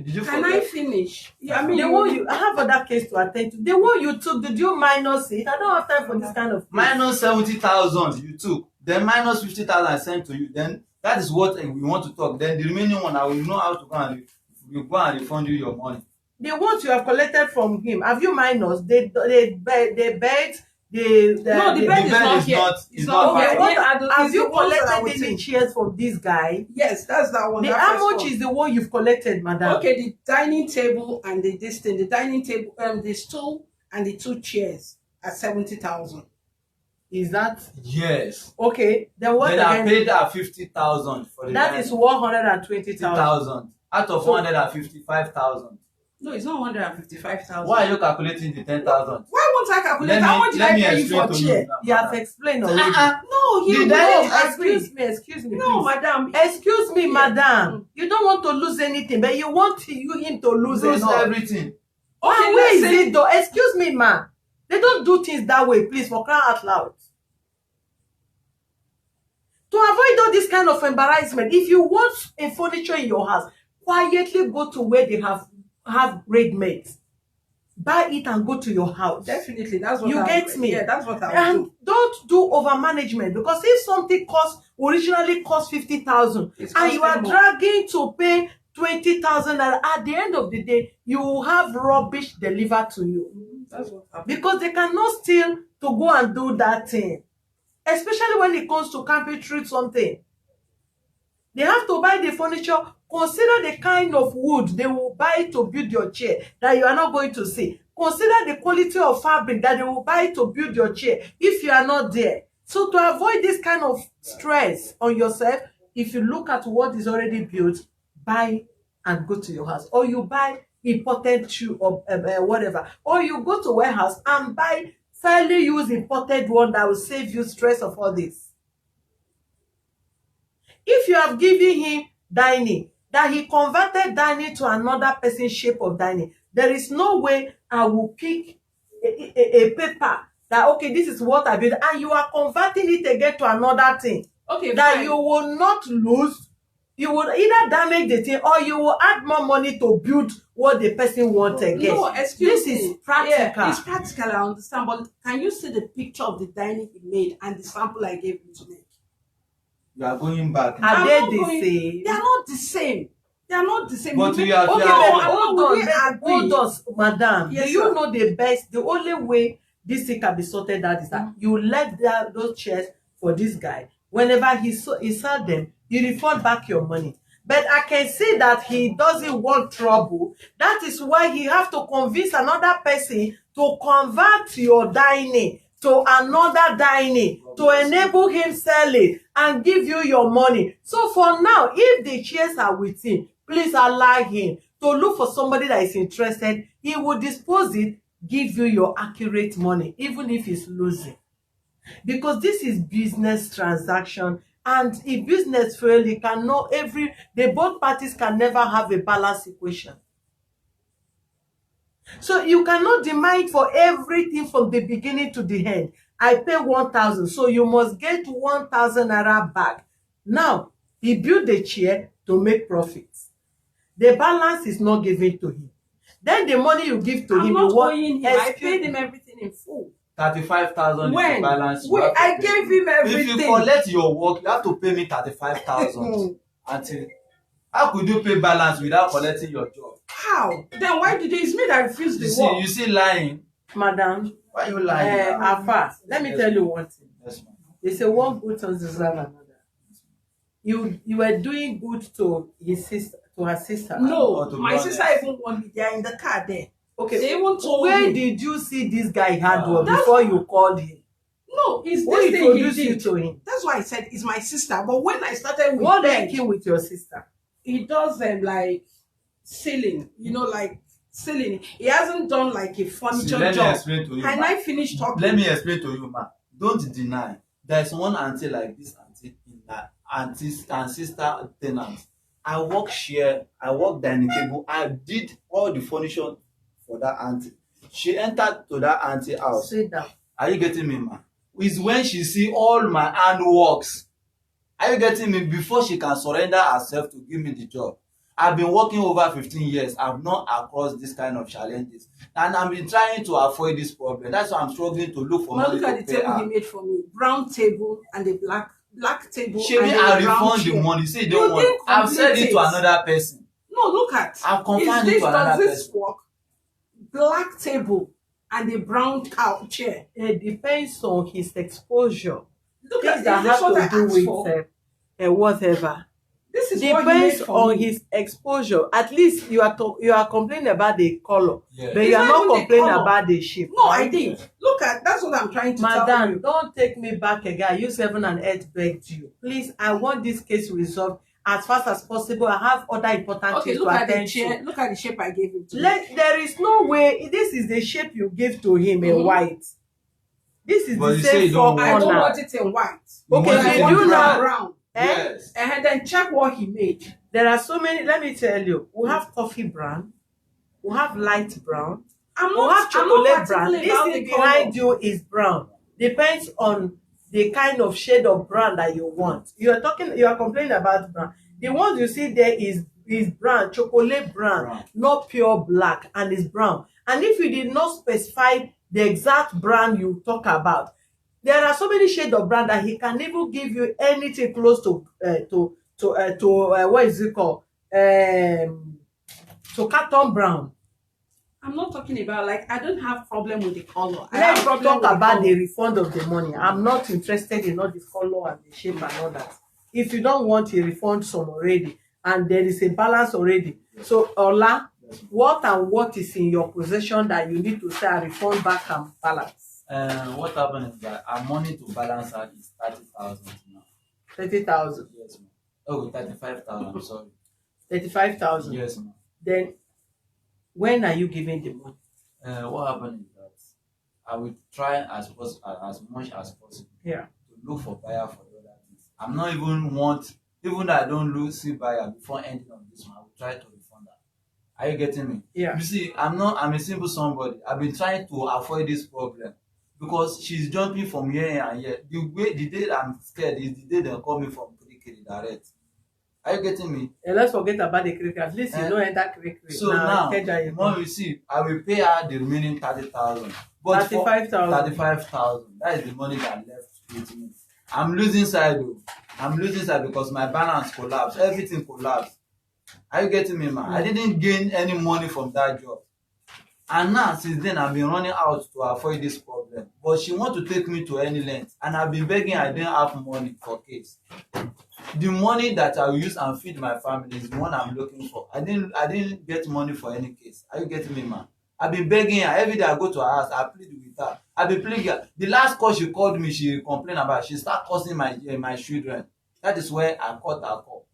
Did you Can forget? I finish? Yeah, I mean, I have other case to attend to. The one you took, did you minus it? I don't have time for this kind of thing. Minus 70,000 you took. Then minus 50,000 I sent to you. Then that is what we want to talk. Then the remaining one I will know how to go and refund you your money. The ones you have collected from him, have you minus? The bed, the bed is not here. It's not okay. here. Have you collected any chairs from this guy? Yes, that's that one. How much is the one you've collected, madam? Okay, the dining table and the dining table, the stool and the two chairs at 70,000. Is that Yes. okay? Then what Then I again? paid her 50,000 for the That dining. is 120,000. 50,000 out of So- 155,000. No, it's not 155,000. Why are you calculating the 10,000? Why won't I calculate? How much did I pay you for chair? You have explained already. No, he The will dining- not agree. Excuse me, No, please. madam. Excuse me, Yeah. madam. You don't want to lose anything, but you want him to lose enough. everything. Okay, where is it though? Excuse me, ma. They don't do things that way, please, for crying out loud. To avoid all this kind of embarrassment, if you want a furniture in your house, quietly go to where they have ready mates. Buy it and go to your house. Definitely, that's what You get me? Yeah, that's what I And would do. don't do over management, because if something originally cost 50,000 It's and you are costing more. dragging to pay 20,000, and at the end of the day you will have rubbish delivered to you, That's what happened. because they cannot steal to go and do that thing, especially when it comes to carpentry something. They have to buy the furniture. Consider the kind of wood they will buy to build your chair that you are not going to see. Consider the quality of fabric that they will buy to build your chair if you are not there. So to avoid this kind of stress on yourself, if you look at what is already built, buy and go to your house. Or you buy imported shoe or whatever. Or you go to warehouse and buy fairly used imported one that will save you stress of all this. If you have given him dining, that he converted dining to another person's shape of dining, there is no way I will pick a paper that, okay, this is what I built, and you are converting it again to another thing. Okay, That fine. you will not lose. You will either damage the thing or you will add more money to build what the person wants again. No, excuse me. This is practical. Yeah, it's practical, I understand. But can you see the picture of the dining he made and the sample I gave him to make? You are going back. Are I'm they not the going- same? They are not the same. They are not the same. But You you make- are- Okay, you are- but hold on, we agree. hold on, madam. Yes, Do you sir. know the best? The only way this thing can be sorted out is that you left those chairs for this guy. Whenever he sell them, you refund back your money. But I can see that he doesn't want trouble. That is why he have to convince another person to convert your dining to another dining to enable him sell it and give you your money. So for now, if the chairs are with him, please allow him to look for somebody that is interested. He will dispose it, give you your accurate money, even if he's losing. Because this is business transaction, and if business fail, you cannot both parties can never have a balanced equation. So you cannot demand for everything from the beginning to the end. I pay 1,000, so you must get 1,000 naira back. Now he built the chair to make profits. The balance is not given to him. Then the money you give to I'm him, not you want owing him. I paid him everything in full. 35,000 is When? the balance. you Wait, have to I pay. gave him If everything. you collect your work, you have to pay me 35,000. Until how could you pay balance without collecting your job? How? Then why did it's me that refused the work? You see lying. Madam, Why you lying? Afa, let me tell you one thing. Yes, ma'am. They say one good turn deserve another. You were doing good to her sister. No, Or to be my honest. sister even warned me. They are in the car there. Okay. They even told Where me. did you see this guy hard work That's- before you called him? No, it's Who this thing he introduced you did. to him? That's why I said it's my sister. But when I started with What Ben, link him with your sister? he does them like ceiling, like ceiling. He hasn't done like a See, furniture let me job. explain to you. Can ma. I finish talking? Let me explain to you, ma. Don't deny. There's one auntie like this auntie in that auntie and sister tenants. I work share, I work dining table, I did all the furniture for that auntie. She entered to that auntie house. Sit down. Are you getting me, ma? It's when she see all my handworks. Are you getting me? Before she can surrender herself to give me the job. I've been working over 15 years. I've not across this kind of challenges. And I've been trying to avoid this problem. That's why I'm struggling to look for Now money look at to the pay table he her. made for me. Brown table and a black table. She and may a I brown refund the chair. money. Say you You don't want. didn't I've said complete it to it. another person. No, look at. I've confirmed it Is to this, another does this person. work? Black table and a brown cow chair. It depends on his exposure. Look Things at that this. This is what I have to do asked with for. whatever. This is what he Depends made for on me. his exposure. At least you are complaining about the color, Yeah. but It's you are not not even the complaining colour. about the shape. No, I did. Look look at, that's what I'm trying to tell Madam, you. don't take me back again. You 7 and 8 begged you. Please, I want this case resolved as fast as possible. I have other important Okay, things look to at the attend chair. to. Look at the shape I gave him to. There is no way. This is the shape you gave to him, a white. This is But the you say same you don't four I don't corner. want it in white. Okay, want it did in you brown. now? Brown. Yes. And then check what he made. There are so many. Let me tell you. We have coffee brown. We have light brown. I'm We have not chocolate brown. particular This about thing the behind color. you is brown. Depends on the kind of shade of brown that you want. You are complaining about brown. The ones you see there is brown, chocolate brown, not pure black, and it's brown. And if you did not specify the exact brand you talk about, there are so many shades of brown that he can even give you anything close to what is it called, to carton brown. I'm not talking about, like, I don't have problem with the color. Let's talk about the refund of the money. I'm not interested in all the color and the shape and all that. If you don't want a refund some already, and there is a balance already. So Ola, what is in your possession that you need to say a refund back and balance? What happened is that our money to balance out is 30,000 now. 30,000. Yes, ma'am. Oh, 35,000. Sorry. 35,000. Yes, ma'am. Then when are you giving the money? What happened is that I will try as much as possible. Yeah. To look for buyer for the other things. I'm not even though I don't see buyer before ending on this one, I will try to refund that. Are you getting me? Yeah. You see, I'm a simple somebody. I've been trying to avoid this problem because she's jumping from here and here. The day I'm scared is the day they call me from Kirikiri direct. Are you getting me? Let's forget about the cricket. At least you know enter cricket. So now, when we see, I will pay her the remaining 30,000. But 35,000. 35,000. That is the money that left with me. I'm losing side though. I'm losing side because my balance collapsed. Everything collapsed. Are you getting me, man? I didn't gain any money from that job. And now, since then, I've been running out to avoid this problem. But she want to take me to any length. And I've been begging, I didn't have money for case. The money that I will use and feed my family is the one I'm looking for. I didn't get money for any case. Are you getting me, man? I've been begging her. Every day I go to her house, I plead with her. I've been pleading her. The last call she called me, she complained about. She started cursing my children. That is where I caught her call.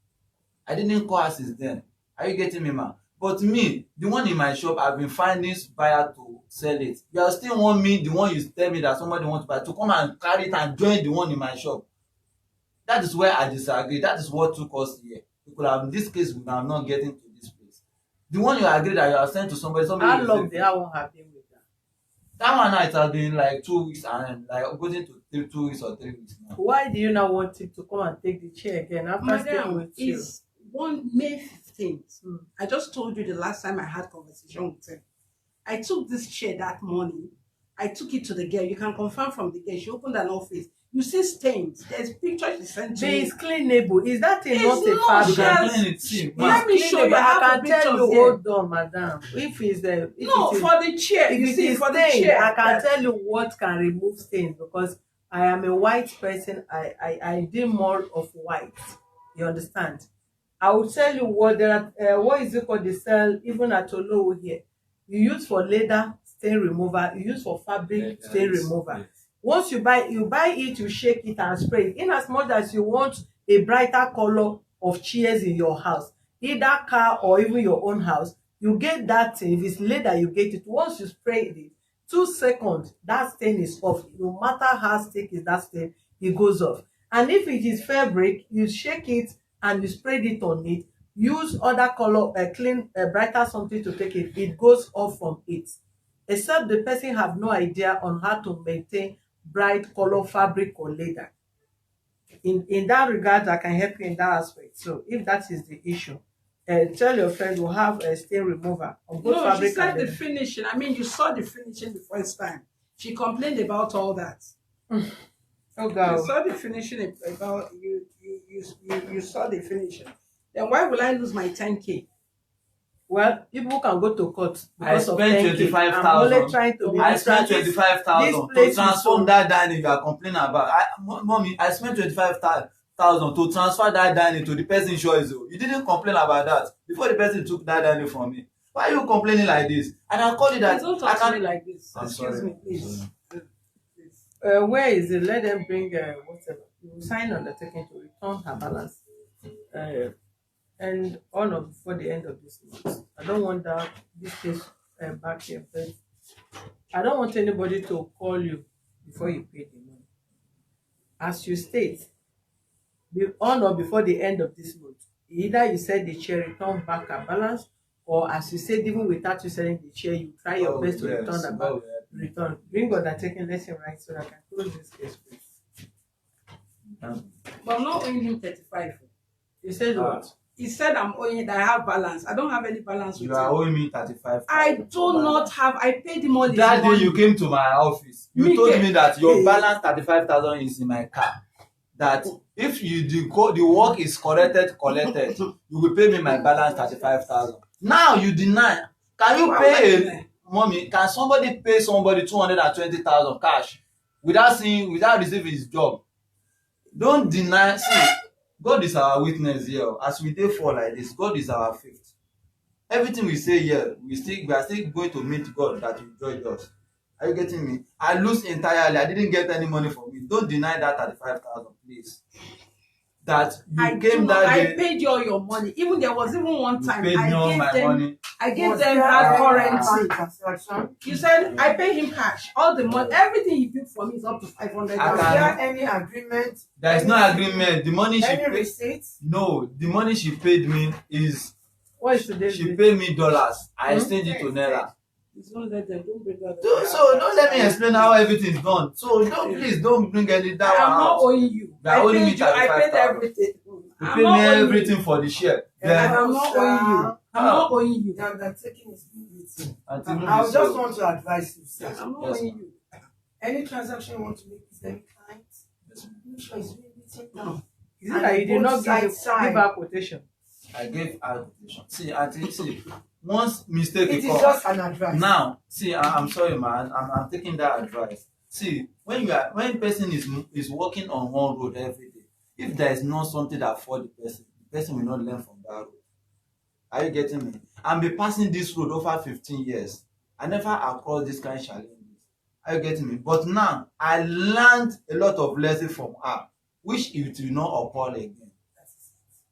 I didn't call her since then. Are you getting me, man? But me, the one in my shop, I've been finding buyer to sell it. You still want me, the one you tell me that somebody wants to buy, to come and carry it and join the one in my shop. That is where I disagree. That is what took us here. We could have, in this case, we are not getting to this place. The one you agree that you are sent to somebody. How long they haven't happened with that? That one now, it has been like 2 weeks and like going to 2 weeks or 3 weeks now. Why do you now want him to come and take the chair again after staying with you? Is one May 15th. I just told you the last time I had conversation with him. I took this chair that morning. I took it to the girl. You can confirm from the girl. She opened an office. You see stains. There's pictures she sent to me. It's cleanable. Is that It's not a not, You fabric? can clean it, see. Let me show you. I I have can the tell pictures you, here. hold on, madam. If it's the No, for the chair. if You it see, is for the stained, chair. I can tell you what can remove stains because I am a white person. I do more of white. You understand? I will tell you what there are. What is it called? They sell even at Olowo here. You use for leather stain remover. You use for fabric stain remover. Yes. Once you buy it, you shake it and spray it. In as much as you want a brighter color of chairs in your house, either car or even your own house, you get that thing. If it's leather, you get it. Once you spray it, 2 seconds, that stain is off. No matter how thick is that stain, it goes off. And if it is fabric, you shake it and you spray it on it. Use other color, clean, brighter something to take it. It goes off from it. Except the person have no idea on how to maintain bright color fabric or leather. In that regard, I can help you in that aspect. So if that is the issue, tell your friend we'll have a stain remover on both No, she fabric said and the leather. finishing. I mean, you saw the finishing the first time. She complained about all that. Oh You God. saw the finishing about you saw the finishing. Then why will I lose my 10K? Well, people can go to court I because of spent 10K. 25,000. I'm only trying to be I spent neutral. 25,000 this to place is transform so- that dining you are complaining about. Mommy, I spent 25,000 to transfer that dining to the person choice. You didn't complain about that before the person took that dining from me. Why are you complaining like this? And I call you that Please don't I talk to me can. like this. I'm Excuse sorry. me, please. Where is it? Let them bring whatever. You will sign undertaking to return her balance. Uh, and on or before the end of this month. I don't want that this case back here, but I don't want anybody to call you before you pay the money. As you state, on or before the end of this month, either you said the chair return back a balance, or as you said, even without you selling the chair, you try your best to return the back. Return. Bring undertaking, let him write so that I can close this case, please. But I'm not owing him 35. You said what? He said I'm owing that I have balance. I don't have any balance with You are owing me 35. I do not have. I paid him all his That money. day you came to my office. You told me that your balance 35,000 is in my car. That if the work is collected, you will pay me my balance 35,000. Now you deny. Can you pay mommy? Can somebody pay somebody 220,000 cash without receiving his job? Don't deny. See, God is our witness here. As we dey for like this, God is our faith. Everything we say here, we are still going to meet God that will judge us. Are you getting me? I lose entirely. I didn't get any money from it. Don't deny that 35,000, please. That you came that day. I paid you all your money. Even there was even one time I gave them hard currency. You said I paid him cash. All the money, everything he built for me is up to 500. Was there any agreement? There is no agreement. The money she paid. Receipts? No, the money she paid me is. What is today's She paid me dollars. I exchanged it to naira. Don't let them. Don't bring that. So don't let me explain how everything is done. So please don't bring any that I'm one not out. owing you. You are owing me I paid 35,000. everything. You pay me everything for the share. Then I'm not owing you. I'm not owing you. The undertaking is being written. I I just want to advise you, sir. I'm not owing you. Any transaction you want to make with any client, make sure it's being written down. Is it And that you did not give side. her quotation? I gave her quotation. See, once mistake It is occurs. just an advice. Now, see, I'm sorry, man. I'm taking that advice. See, when person is working on one road every day, if there is not something that for the person will not learn from that road. Are you getting me? I'm be passing this road over 15 years. I never across this kind of challenges. Are you getting me? But now I learned a lot of lessons from her, which it will not occur again.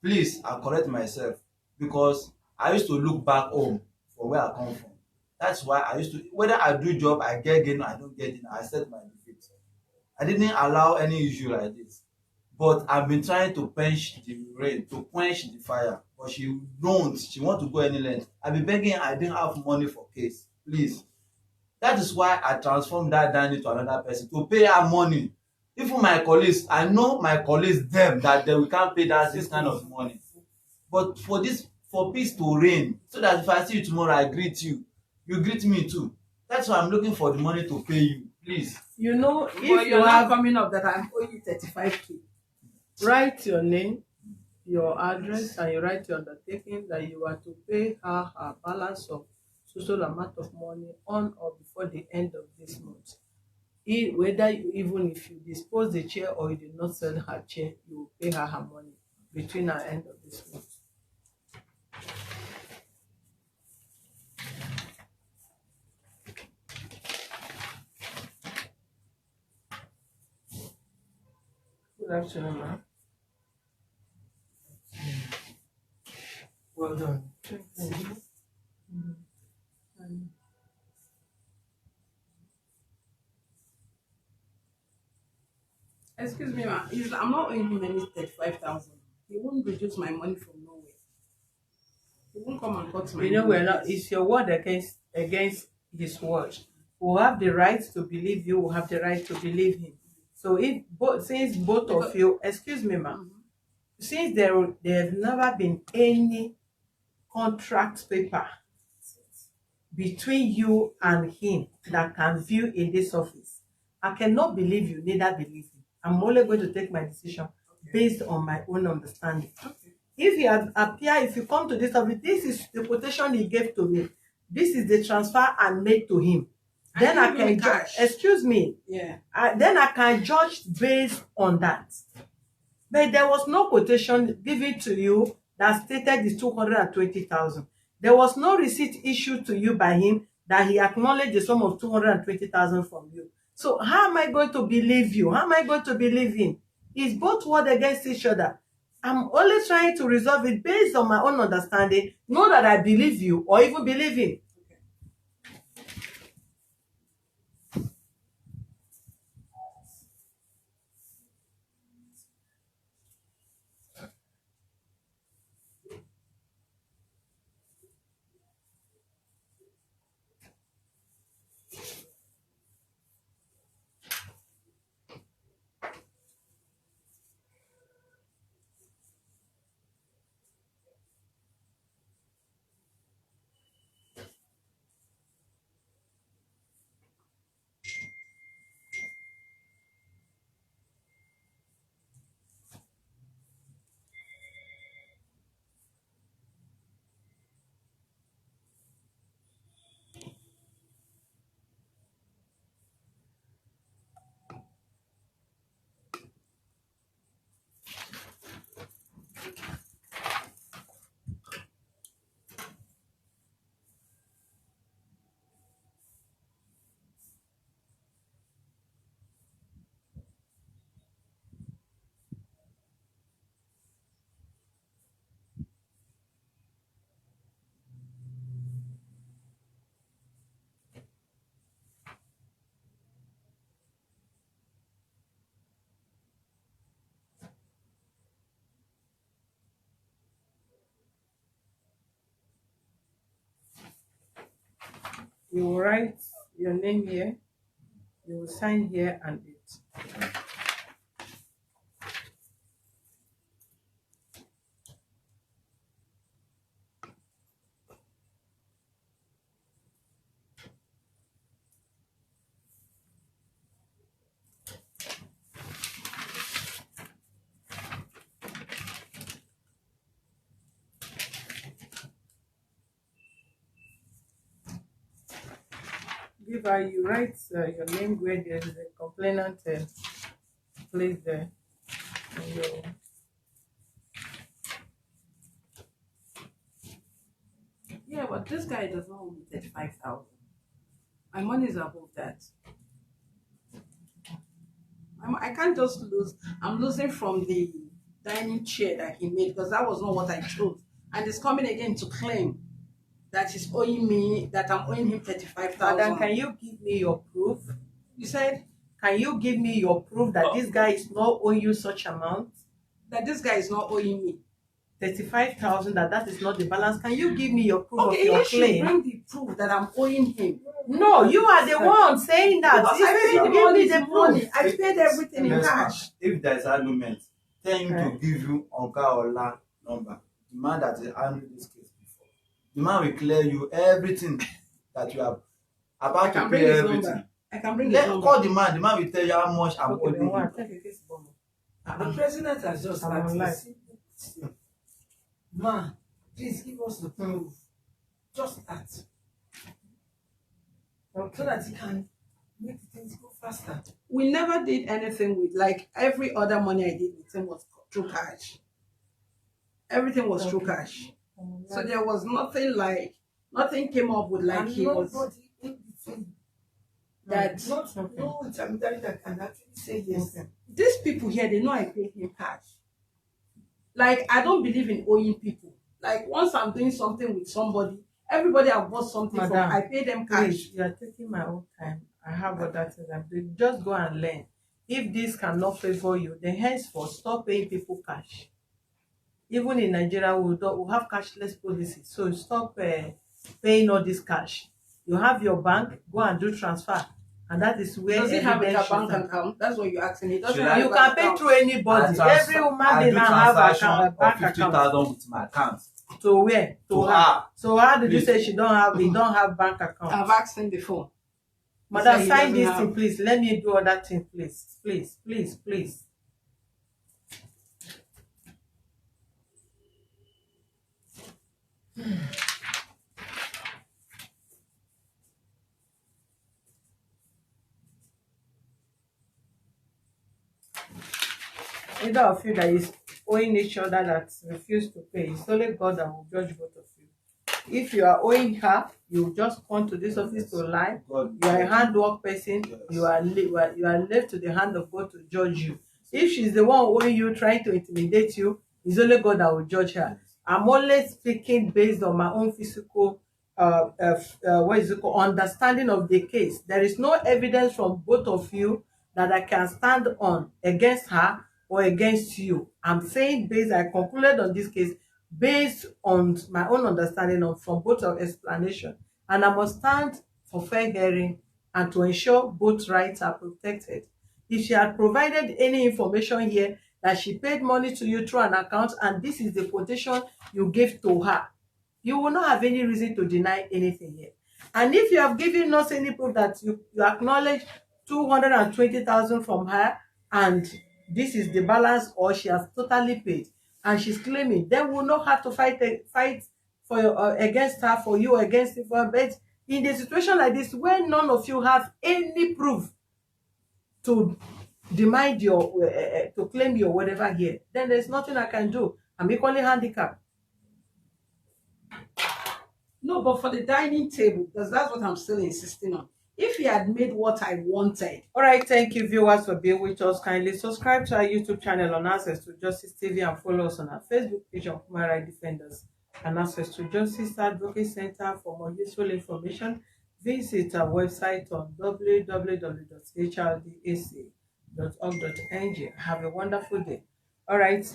Please, I correct myself because I used to look back home for where I come from. That's why I used to, whether I do job, I get gain or I don't get in, I set my defeat. I didn't allow any issue like this. But I've been trying to quench the rain, to quench the fire. But she want to go any length. I've been begging, I didn't have money for case. Please. That is why I transformed that down into another person to pay her money. Even my colleagues, I know my colleagues them that we can't pay this kind of money. But for peace to reign, so that if I see you tomorrow, I greet you. You greet me too. That's why I'm looking for the money to pay you. Please. You know, if But you're not coming up that I'm owing you 35K. Write your name, your address, and you write your undertaking that you are to pay her balance of so amount of money on or before the end of this month. Even if you dispose the chair or you did not sell her chair, you will pay her money between the end of this month. Good afternoon, ma'am. Well done. Thank you. Excuse me, ma. I'm not owing him any 35,000. He won't reduce my money from nowhere. He won't come and cut my money. We're not. It's your word against his word. We have the right to believe you. We have the right to believe him. So since both of you, excuse me, ma'am, since there have never been any contract paper between you and him that can view in this office, I cannot believe you, neither believe him. I'm only going to take my decision based on my own understanding. Okay. If you come to this office, this is the quotation he gave to me. This is the transfer I made to him. Then I can judge. Excuse me. Yeah. Then I can judge based on that. But there was no quotation given to you that stated the 220,000. There was no receipt issued to you by him that he acknowledged the sum of 220,000 from you. So how am I going to believe you? How am I going to believe him? It's both word against each other. I'm only trying to resolve it based on my own understanding, not that I believe you or even believe him. You will write your name here, you will sign here and it. Give her, you write your name where there is a complainant place there. And Yeah, but this guy does not owe me 35,000. My money is above that. I can't just lose. I'm losing from the dining chair that he made because that was not what I chose. And he's coming again to claim that he's owing me, that I'm owing him 35,000. Madam, can you give me your proof? You said Can you give me your proof that this guy is not owing you such amount? that this guy is not owing me. 35,000, that is not the balance. Can you give me your proof Okay, of your you should claim? bring the proof that I'm owing him. No, you are the one saying that. Because You I said paid you the give me money, the proof. I paid everything in Yes, ma'am. cash. If there is argument, tell him Okay. to give you Oga Ola number. The man that has handled this case before. The man will clear you everything that you have I about can to bring pay his everything. number. I can bring his Let number. call the man. The man will tell you how much I'm Okay, owing then you. what? Take a case bomb. The president has just I'm started. online. Simple question. Man, please give us the proof. Just that. So that he can make the things go faster. We never did anything with, like, every other money I did with him was through cash. Everything was through cash. So there was nothing like, nothing came up with like And he was nobody in between. that. No intermediary that can actually say yes. These people here, they know I paid him cash. Like, I don't believe in owing people. Like, once I'm doing something with somebody, everybody I bought something from, Madam, I pay them cash. Please, you are taking my own time. I have other things I'm doing. Just go and learn. If this cannot favor you, then henceforth stop paying people cash. Even in Nigeria, we have cashless policy. So stop paying all this cash. You have your bank, go and do transfer. And that is where Does he have a evidence bank should stand. account? That's what you're asking me. Doesn't Should have I- a You bank can pay account. through anybody. Every woman being now have a bank account. 50,000 with my account. To where? To her. her. So how did you Please. say he don't have bank account? I've asked him before. Madam, he sign doesn't this have- thing, please. Let me do other thing, please. Please, please, please. Either of you that is owing each other that refuse to pay, it's only God that will judge both of you. If you are owing her, you just come to this office to lie. God, You are a handwork person. Yes. You are left to the hand of God to judge you. If she's the one owing you, trying to intimidate you, it's only God that will judge her. I'm only speaking based on my own physical what is it called, understanding of the case. There is no evidence from both of you that I can stand on against her or against you. I'm saying I concluded on this case based on my own understanding of from both of explanation, and I must stand for fair hearing and to ensure both rights are protected. If she had provided any information here that she paid money to you through an account and this is the quotation you gave to her, you will not have any reason to deny anything here. And if you have given us any proof that you acknowledge 220,000 from her and this is the balance, or she has totally paid and she's claiming, then we will not have to fight for against her, for you, against it for her. But in a situation like this, where none of you have any proof to demand your to claim your whatever here, then there's nothing I can do. I'm equally handicapped. No, but for the dining table, because that's what I'm still insisting on. If he had made what I wanted. All right, thank you, viewers, for being with us. Kindly subscribe to our YouTube channel on Access to Justice TV and follow us on our Facebook page on Human Rights Defenders and Access to Justice Advocate Center. For more useful information, visit our website on www.hrdac.org.ng. Have a wonderful day. All right.